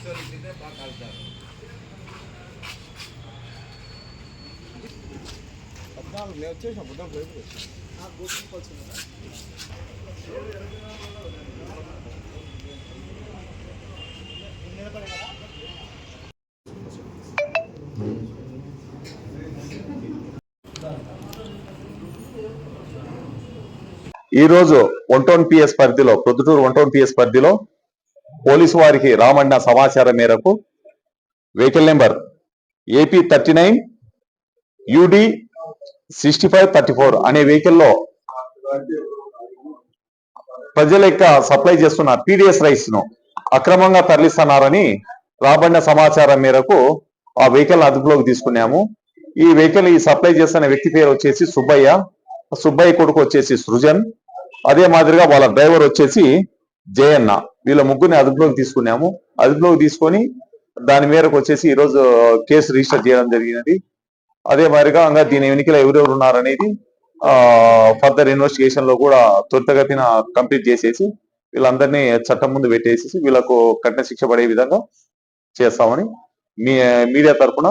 ఈ రోజు 1 PS పరిధిలో ప్రొద్దుటూరు 1 PS పరిధిలో పోలీసు వారికి రామన్న సమాచారం మేరకు వెహికల్ నెంబర్ AP39 UD 6534 అనే వెహికల్లో ప్రజల యొక్క సప్లై చేస్తున్న PDS రైస్ ను అక్రమంగా తరలిస్తున్నారని రాబడిన సమాచారం మేరకు ఆ వెహికల్ అదుపులోకి తీసుకున్నాము. ఈ వెహికల్ సప్లై చేస్తున్న వ్యక్తి పేరు వచ్చేసి సుబ్బయ్య కొడుకు వచ్చేసి సృజన్, అదే మాదిరిగా వాళ్ళ డ్రైవర్ వచ్చేసి జయన్న. వీళ్ళ ముగ్గురిని అదుపులోకి తీసుకున్నాము. అదుపులోకి తీసుకొని దాని మేరకు వచ్చేసి ఈరోజు కేసు రిజిస్టర్ చేయడం జరిగినది. అదే మాదిరిగా ఇంకా దీని వెనుకలో ఎవరెవరు ఉన్నారనేది ఫర్దర్ ఇన్వెస్టిగేషన్ లో కూడా త్వరితగతిన కంప్లీట్ చేసేసి వీళ్ళందరినీ చట్టం ముందు పెట్టేసి వీళ్ళకు కఠిన శిక్ష పడే విధంగా చేస్తామని మీడియా తరఫున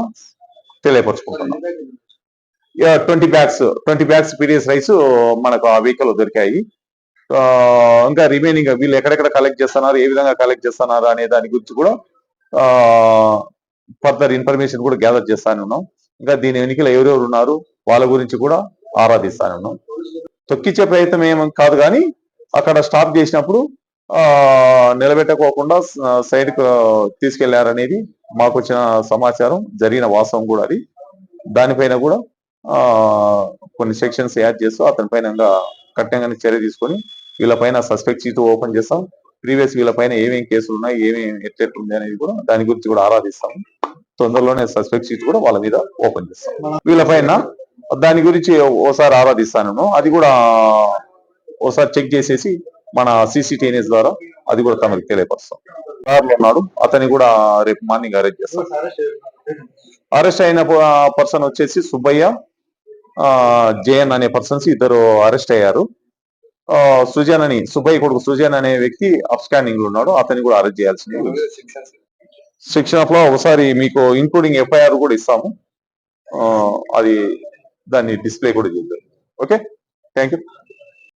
తెలియపరుచుకుంటున్నాం. 20 బ్యాగ్స్ PDS రైస్ మనకు ఆ వెహికల్ దొరికాయి. ఇంకా రిమైనింగ్ వీళ్ళు ఎక్కడెక్కడ కలెక్ట్ చేస్తున్నారు, ఏ విధంగా కలెక్ట్ చేస్తున్నారు అనే దాని గురించి కూడా ఫర్దర్ ఇన్ఫర్మేషన్ కూడా గ్యాదర్ చేస్తానే ఉన్నాం. ఇంకా దీని వెనుకలో ఎవరెవరు ఉన్నారు వాళ్ళ గురించి కూడా ఆరాధిస్తానే ఉన్నాం. తొక్కిచ్చే ప్రయత్నం ఏం కాదు, కానీ అక్కడ స్టాప్ చేసినప్పుడు నిలబెట్టకోకుండా సైడ్ కు తీసుకెళ్లారనేది మాకు వచ్చిన సమాచారం, జరిగిన వాస్తవం కూడా అది. దానిపైన కూడా కొన్ని సెక్షన్స్ యాడ్ చేస్తూ అతని పైన కఠినంగా చర్య తీసుకొని వీళ్ళపైన సస్పెక్ట్ షీట్ ఓపెన్ చేస్తాం. ప్రీవియస్ వీళ్ళపైన ఏమేమి కేసులు ఉన్నాయి, ఏమేమి ఎట్లెట్లుంది అనేది కూడా దాని గురించి కూడా ఆరాధిస్తాం. తొందరలోనే సస్పెక్ట్ షీట్ కూడా వాళ్ళ మీద ఓపెన్ చేస్తాం. వీళ్ళపైన దాని గురించి ఓసారి ఆరాధిస్తాను, అది కూడా ఓసారి చెక్ చేసేసి మన CCTVs ద్వారా అది కూడా తమకు తెలియపరుస్తాం. కార్లో ఉన్నాడు, అతన్ని కూడా రేపు మార్నింగ్ అరెస్ట్ చేస్తాం. అరెస్ట్ అయిన పర్సన్ వచ్చేసి సుబ్బయ్య, జయన్ అనే పర్సన్స్ ఇద్దరు అరెస్ట్ అయ్యారు. సుబ్బయ్య కొడుకు సృజన్ అనే వ్యక్తి అప్స్టాండింగ్ లో ఉన్నాడు, అతన్ని కూడా అరెస్ట్ చేయాల్సింది. సెక్షన్ ఆఫ్ లో ఒకసారి మీకు ఇంక్లూడింగ్ FIR కూడా ఇస్తాము, అది దాన్ని డిస్ప్లే కూడా చేద్దాం. Okay, thank you.